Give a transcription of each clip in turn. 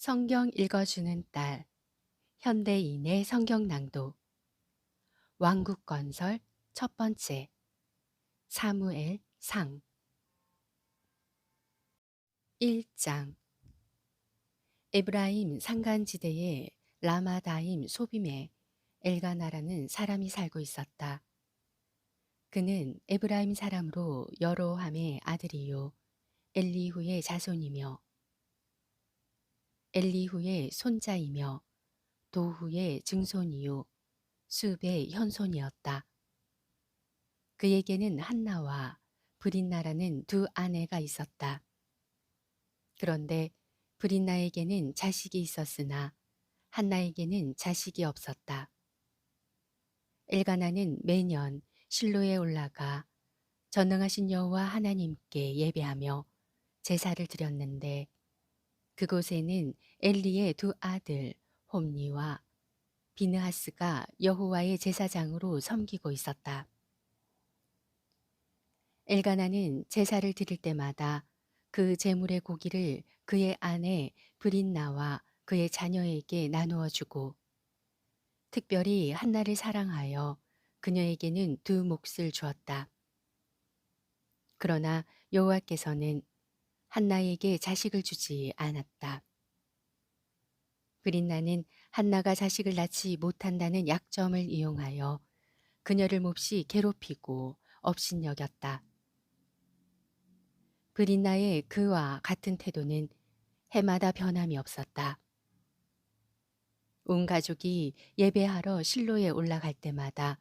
성경 읽어주는 딸, 현대인의 성경 낭독, 왕국 건설 첫 번째, 사무엘 상 1장. 에브라임 산간지대의 라마다임 소빔에 엘가나라는 사람이 살고 있었다. 그는 에브라임 사람으로 여로함의 아들이요 엘리후의 자손이며 엘리후의 손자이며 도후의 증손이요 숲의 현손이었다. 그에게는 한나와 브린나라는 두 아내가 있었다. 그런데 브린나에게는 자식이 있었으나 한나에게는 자식이 없었다. 엘가나는 매년 실로에 올라가 전능하신 여호와 하나님께 예배하며 제사를 드렸는데 그곳에는 엘리의 두 아들 홈니와 비느하스가 여호와의 제사장으로 섬기고 있었다. 엘가나는 제사를 드릴 때마다 그 제물의 고기를 그의 아내 브린나와 그의 자녀에게 나누어 주고 특별히 한나를 사랑하여 그녀에게는 두 몫을 주었다. 그러나 여호와께서는 한나에게 자식을 주지 않았다. 브린나는 한나가 자식을 낳지 못한다는 약점을 이용하여 그녀를 몹시 괴롭히고 업신여겼다. 브린나의 그와 같은 태도는 해마다 변함이 없었다. 온 가족이 예배하러 실로에 올라갈 때마다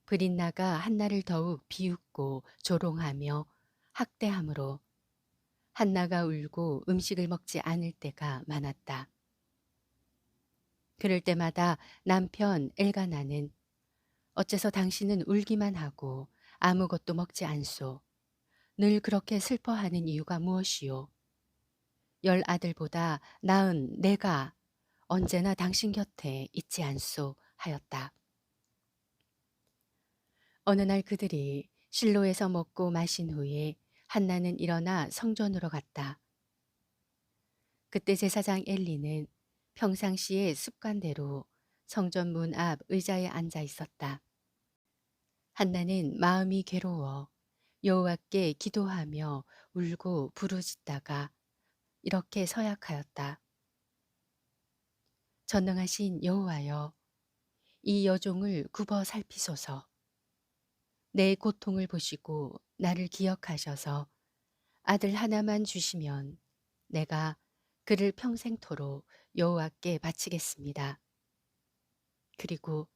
브린나가 한나를 더욱 비웃고 조롱하며 학대함으로 한나가 울고 음식을 먹지 않을 때가 많았다. 그럴 때마다 남편 엘가나는 어째서 당신은 울기만 하고 아무것도 먹지 않소? 늘 그렇게 슬퍼하는 이유가 무엇이요? 10아들보다 나은 내가 언제나 당신 곁에 있지 않소 하였다. 어느 날 그들이 실로에서 먹고 마신 후에 한나는 일어나 성전으로 갔다. 그때 제사장 엘리는 평상시의 습관대로 성전 문 앞 의자에 앉아 있었다. 한나는 마음이 괴로워 여호와께 기도하며 울고 부르짖다가 이렇게 서약하였다. 전능하신 여호와여, 이 여종을 굽어 살피소서. 내 고통을 보시고 나를 기억하셔서 아들 하나만 주시면 내가 그를 평생토록 여호와께 바치겠습니다. 그리고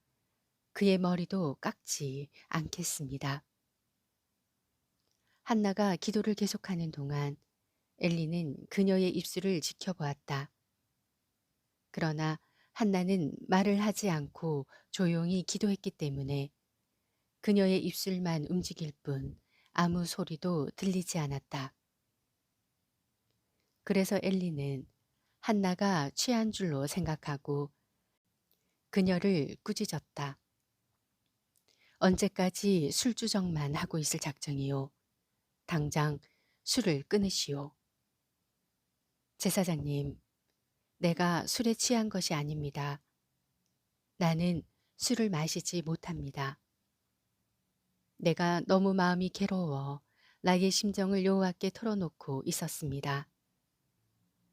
그의 머리도 깎지 않겠습니다. 한나가 기도를 계속하는 동안 엘리는 그녀의 입술을 지켜보았다. 그러나 한나는 말을 하지 않고 조용히 기도했기 때문에 그녀의 입술만 움직일 뿐 아무 소리도 들리지 않았다. 그래서 엘리는 한나가 취한 줄로 생각하고 그녀를 꾸짖었다. 언제까지 술주정만 하고 있을 작정이요? 당장 술을 끊으시오. 제사장님, 내가 술에 취한 것이 아닙니다. 나는 술을 마시지 못합니다. 내가 너무 마음이 괴로워 나의 심정을 여호와께 털어놓고 있었습니다.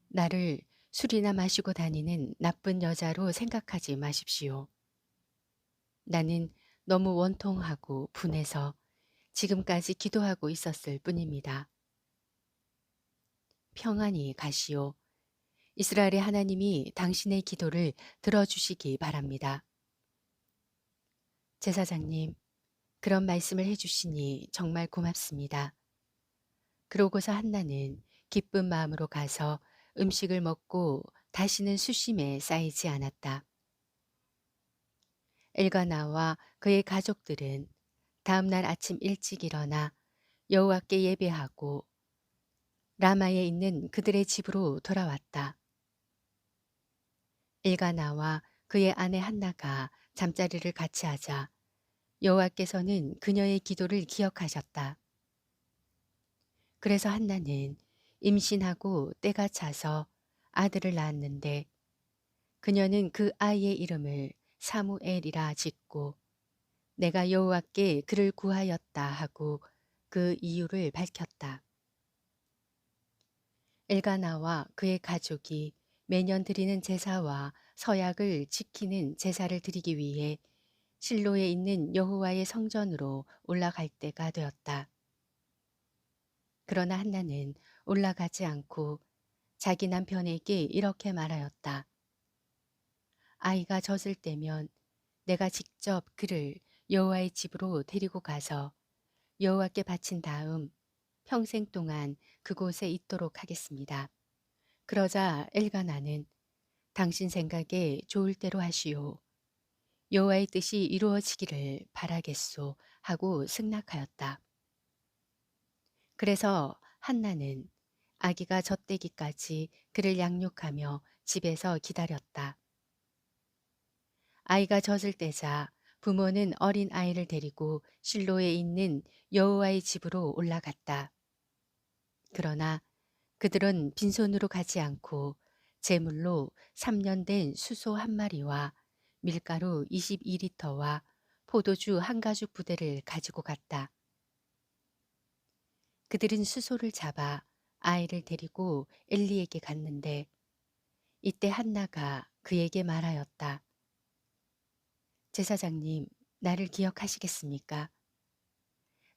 나를 술이나 마시고 다니는 나쁜 여자로 생각하지 마십시오. 나는 너무 원통하고 분해서 지금까지 기도하고 있었을 뿐입니다. 평안히 가시오. 이스라엘의 하나님이 당신의 기도를 들어주시기 바랍니다. 제사장님, 그런 말씀을 해주시니 정말 고맙습니다. 그러고서 한나는 기쁜 마음으로 가서 음식을 먹고 다시는 수심에 쌓이지 않았다. 엘가나와 그의 가족들은 다음날 아침 일찍 일어나 여호와께 예배하고 라마에 있는 그들의 집으로 돌아왔다. 엘가나와 그의 아내 한나가 잠자리를 같이 하자 여호와께서는 그녀의 기도를 기억하셨다. 그래서 한나는 임신하고 때가 차서 아들을 낳았는데 그녀는 그 아이의 이름을 사무엘이라 짓고 내가 여호와께 그를 구하였다 하고 그 이유를 밝혔다. 엘가나와 그의 가족이 매년 드리는 제사와 서약을 지키는 제사를 드리기 위해 실로에 있는 여호와의 성전으로 올라갈 때가 되었다. 그러나 한나는 올라가지 않고 자기 남편에게 이렇게 말하였다. 아이가 젖을 때면 내가 직접 그를 여호와의 집으로 데리고 가서 여호와께 바친 다음 평생 동안 그곳에 있도록 하겠습니다. 그러자 엘가나는 당신 생각에 좋을 대로 하시오. 여호와의 뜻이 이루어지기를 바라겠소 하고 승낙하였다. 그래서 한나는 아기가 젖대기까지 그를 양육하며 집에서 기다렸다. 아이가 젖을 떼자 부모는 어린 아이를 데리고 실로에 있는 여호와의 집으로 올라갔다. 그러나 그들은 빈손으로 가지 않고 제물로 3년 된 수소 한 마리와 밀가루 22리터와 포도주 한 가죽 부대를 가지고 갔다. 그들은 수소를 잡아 아이를 데리고 엘리에게 갔는데 이때 한나가 그에게 말하였다. 제사장님, 나를 기억하시겠습니까?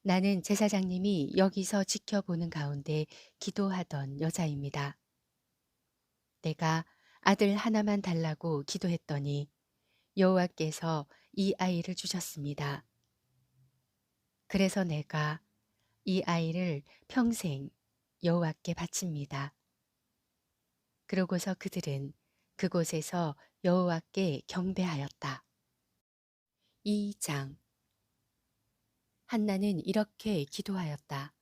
나는 제사장님이 여기서 지켜보는 가운데 기도하던 여자입니다. 내가 아들 하나만 달라고 기도했더니 여호와께서 이 아이를 주셨습니다. 그래서 내가 이 아이를 평생 여호와께 바칩니다. 그러고서 그들은 그곳에서 여호와께 경배하였다. 2장. 한나는 이렇게 기도하였다.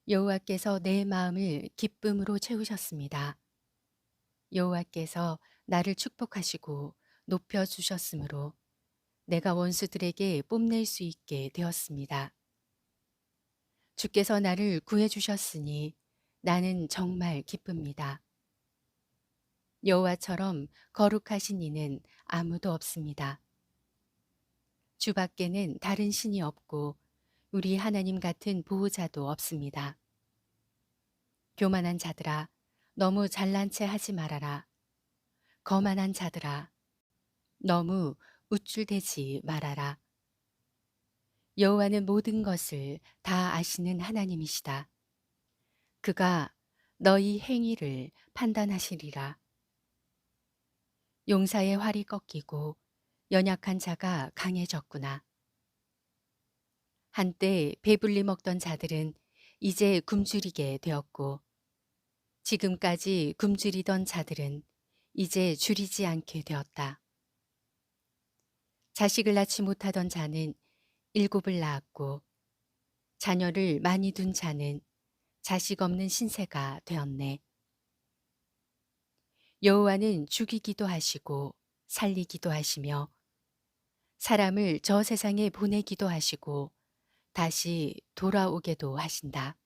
여호와께서 내 마음을 기쁨으로 채우셨습니다. 여호와께서 나를 축복하시고 높여 주셨으므로 내가 원수들에게 뽐낼 수 있게 되었습니다. 주께서 나를 구해 주셨으니 나는 정말 기쁩니다. 여호와처럼 거룩하신 이는 아무도 없습니다. 주 밖에는 다른 신이 없고 우리 하나님 같은 보호자도 없습니다. 교만한 자들아, 너무 잘난 체 하지 말아라. 거만한 자들아, 너무 우쭐대지 말아라. 여호와는 모든 것을 다 아시는 하나님이시다. 그가 너희 행위를 판단하시리라. 용사의 활이 꺾이고 연약한 자가 강해졌구나. 한때 배불리 먹던 자들은 이제 굶주리게 되었고 지금까지 굶주리던 자들은 이제 줄이지 않게 되었다. 자식을 낳지 못하던 자는 7을 낳았고 자녀를 많이 둔 자는 자식 없는 신세가 되었네. 여호와는 죽이기도 하시고 살리기도 하시며 사람을 저 세상에 보내기도 하시고 다시 돌아오게도 하신다.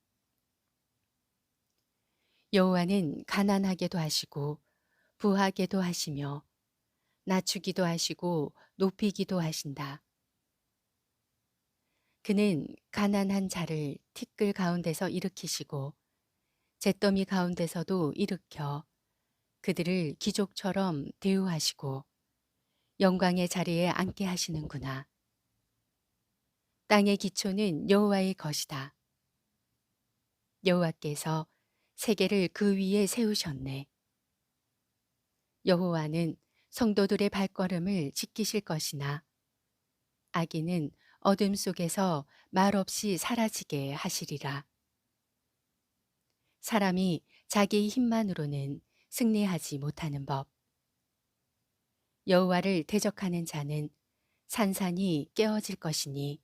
여호와는 가난하게도 하시고 부하게도 하시며 낮추기도 하시고 높이기도 하신다. 그는 가난한 자를 티끌 가운데서 일으키시고 잿더미 가운데서도 일으켜 그들을 귀족처럼 대우하시고 영광의 자리에 앉게 하시는구나. 땅의 기초는 여호와의 것이다. 여호와께서 세계를 그 위에 세우셨네. 여호와는 성도들의 발걸음을 지키실 것이나 악인은 어둠 속에서 말없이 사라지게 하시리라. 사람이 자기 힘만으로는 승리하지 못하는 법. 여호와를 대적하는 자는 산산이 깨어질 것이니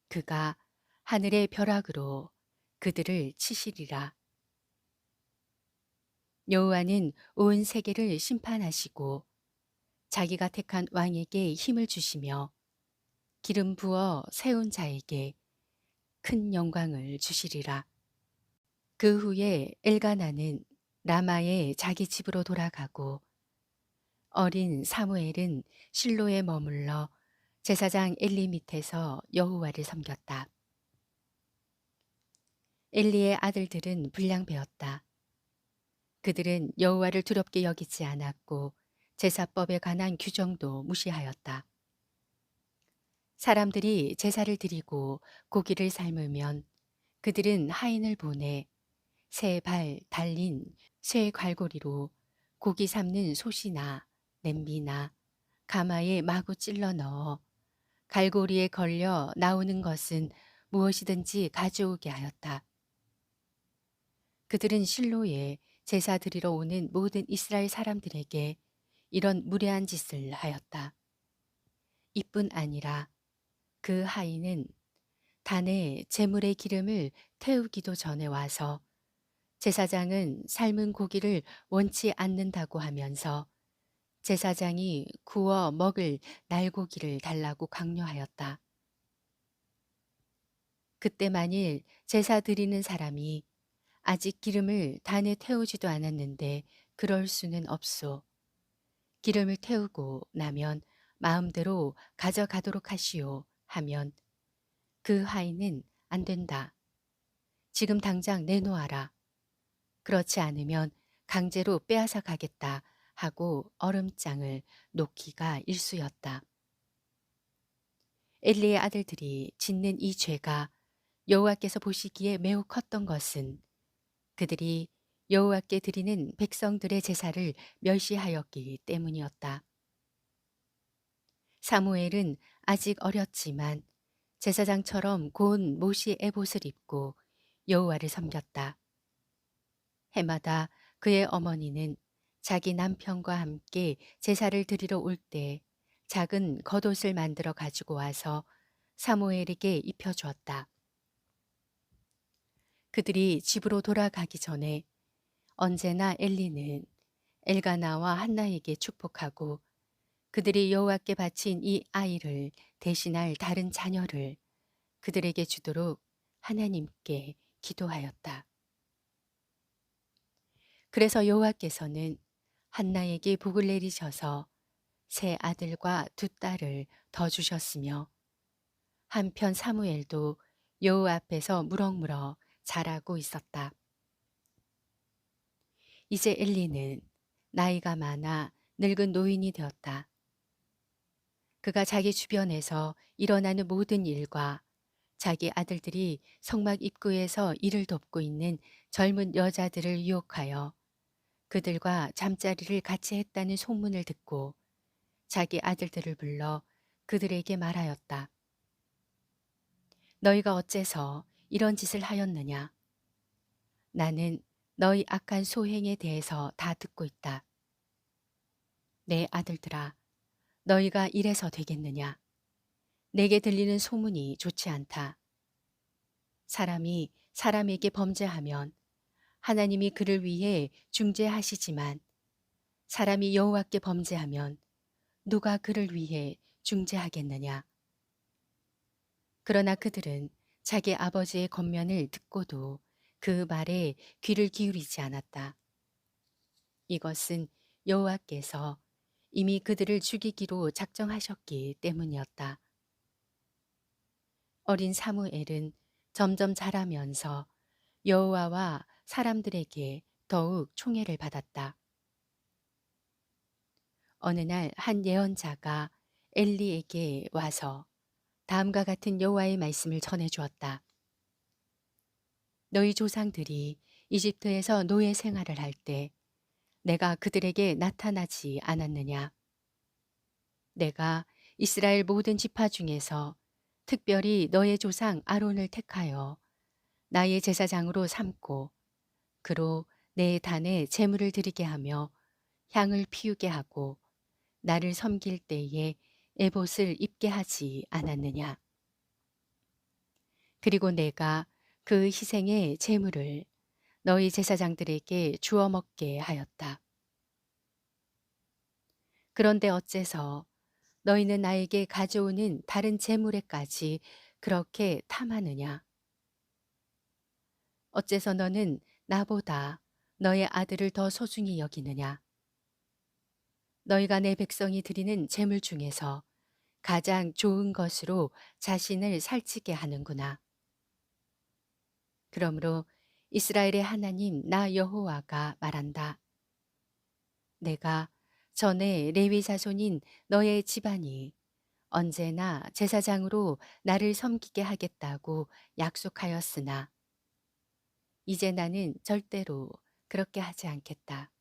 그가 하늘의 벼락으로 그들을 치시리라. 여호와는 온 세계를 심판하시고 자기가 택한 왕에게 힘을 주시며 기름 부어 세운 자에게 큰 영광을 주시리라. 그 후에 엘가나는 라마의 자기 집으로 돌아가고 어린 사무엘은 실로에 머물러 제사장 엘리 밑에서 여호와를 섬겼다. 엘리의 아들들은 불량배였다. 그들은 여호와를 두렵게 여기지 않았고 제사법에 관한 규정도 무시하였다. 사람들이 제사를 드리고 고기를 삶으면 그들은 하인을 보내 새 발 달린 쇠 갈고리로 고기 삶는 솥이나 냄비나 가마에 마구 찔러 넣어 갈고리에 걸려 나오는 것은 무엇이든지 가져오게 하였다. 그들은 실로에 제사 드리러 오는 모든 이스라엘 사람들에게 이런 무례한 짓을 하였다. 이뿐 아니라 그 하인은 단에 제물의 기름을 태우기도 전에 와서 제사장은 삶은 고기를 원치 않는다고 하면서 제사장이 구워 먹을 날고기를 달라고 강요하였다. 그때 만일 제사 드리는 사람이 아직 기름을 단에 태우지도 않았는데 그럴 수는 없소. 기름을 태우고 나면 마음대로 가져가도록 하시오 하면 그 하인은 안 된다. 지금 당장 내놓아라. 그렇지 않으면 강제로 빼앗아 가겠다 하고 얼음장을 놓기가 일쑤였다. 엘리의 아들들이 짓는 이 죄가 여호와께서 보시기에 매우 컸던 것은 그들이 여호와께 드리는 백성들의 제사를 멸시하였기 때문이었다. 사무엘은 아직 어렸지만 제사장처럼 고운 모시 에봇을 입고 여호와를 섬겼다. 해마다 그의 어머니는 자기 남편과 함께 제사를 드리러 올 때 작은 겉옷을 만들어 가지고 와서 사무엘에게 입혀주었다. 그들이 집으로 돌아가기 전에 언제나 엘리는 엘가나와 한나에게 축복하고 그들이 여호와께 바친 이 아이를 대신할 다른 자녀를 그들에게 주도록 하나님께 기도하였다. 그래서 여호와께서는 한나에게 복을 내리셔서 세 아들과 두 딸을 더 주셨으며 한편 사무엘도 여호와 앞에서 무럭무럭 자라고 있었다. 이제 엘리는 나이가 많아 늙은 노인이 되었다. 그가 자기 주변에서 일어나는 모든 일과 자기 아들들이 성막 입구에서 일을 돕고 있는 젊은 여자들을 유혹하여 그들과 잠자리를 같이 했다는 소문을 듣고 자기 아들들을 불러 그들에게 말하였다. 너희가 어째서 이런 짓을 하였느냐? 나는 너희 악한 소행에 대해서 다 듣고 있다. 내 아들들아, 너희가 이래서 되겠느냐? 내게 들리는 소문이 좋지 않다. 사람이 사람에게 범죄하면 하나님이 그를 위해 중재하시지만 사람이 여호와께 범죄하면 누가 그를 위해 중재하겠느냐? 그러나 그들은 자기 아버지의 권면을 듣고도 그 말에 귀를 기울이지 않았다. 이것은 여호와께서 이미 그들을 죽이기로 작정하셨기 때문이었다. 어린 사무엘은 점점 자라면서 여호와와 사람들에게 더욱 총애를 받았다. 어느 날 한 예언자가 엘리에게 와서 다음과 같은 여호와의 말씀을 전해 주었다. 너희 조상들이 이집트에서 노예 생활을 할 때 내가 그들에게 나타나지 않았느냐? 내가 이스라엘 모든 지파 중에서 특별히 너의 조상 아론을 택하여 나의 제사장으로 삼고 그로 내 단에 제물을 드리게 하며 향을 피우게 하고 나를 섬길 때에 에봇을 입게 하지 않았느냐? 그리고 내가 그 희생의 제물을 너희 제사장들에게 주어 먹게 하였다. 그런데 어째서 너희는 나에게 가져오는 다른 제물에까지 그렇게 탐하느냐? 어째서 너는 나보다 너의 아들을 더 소중히 여기느냐? 너희가 내 백성이 드리는 제물 중에서 가장 좋은 것으로 자신을 살찌게 하는구나. 그러므로 이스라엘의 하나님 나 여호와가 말한다. 내가 전에 레위 자손인 너의 집안이 언제나 제사장으로 나를 섬기게 하겠다고 약속하였으나 이제 나는 절대로 그렇게 하지 않겠다.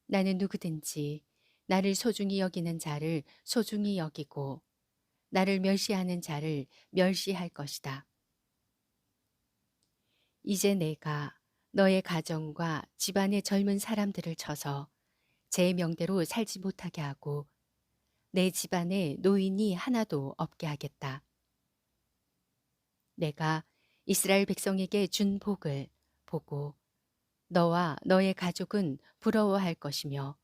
나는 누구든지 나를 소중히 여기는 자를 소중히 여기고 나를 멸시하는 자를 멸시할 것이다. 이제 내가 너의 가정과 집안의 젊은 사람들을 쳐서 제 명대로 살지 못하게 하고 내 집안에 노인이 하나도 없게 하겠다. 내가 이스라엘 백성에게 준 복을 보고 너와 너의 가족은 부러워할 것이며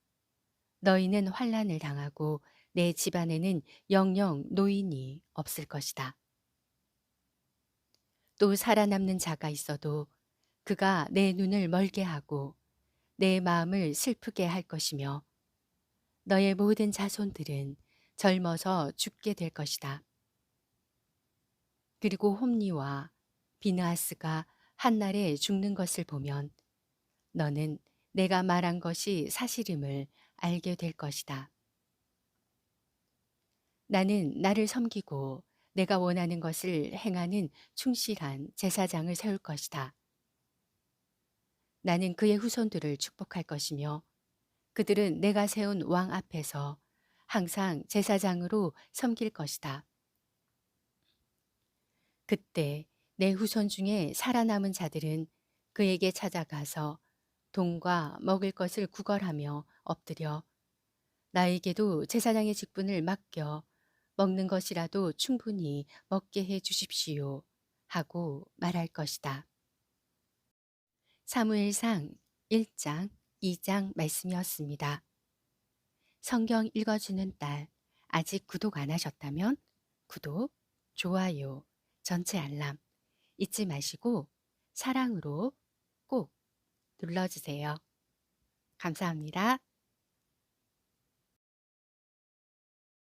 너희는 환난을 당하고 내 집안에는 영영 노인이 없을 것이다. 또 살아남는 자가 있어도 그가 내 눈을 멀게 하고 내 마음을 슬프게 할 것이며 너의 모든 자손들은 젊어서 죽게 될 것이다. 그리고 홈리와 비느하스가 한날에 죽는 것을 보면 너는 내가 말한 것이 사실임을 알게 될 것이다. 나는 나를 섬기고 내가 원하는 것을 행하는 충실한 제사장을 세울 것이다. 나는 그의 후손들을 축복할 것이며 그들은 내가 세운 왕 앞에서 항상 제사장으로 섬길 것이다. 그때 내 후손 중에 살아남은 자들은 그에게 찾아가서 돈과 먹을 것을 구걸하며 엎드려 나에게도 제사장의 직분을 맡겨 먹는 것이라도 충분히 먹게 해 주십시오 하고 말할 것이다. 사무엘상 1장, 2장 말씀이었습니다. 성경 읽어주는 딸, 아직 구독 안 하셨다면 구독, 좋아요, 전체 알람 잊지 마시고 사랑으로 꼭 눌러주세요. 감사합니다.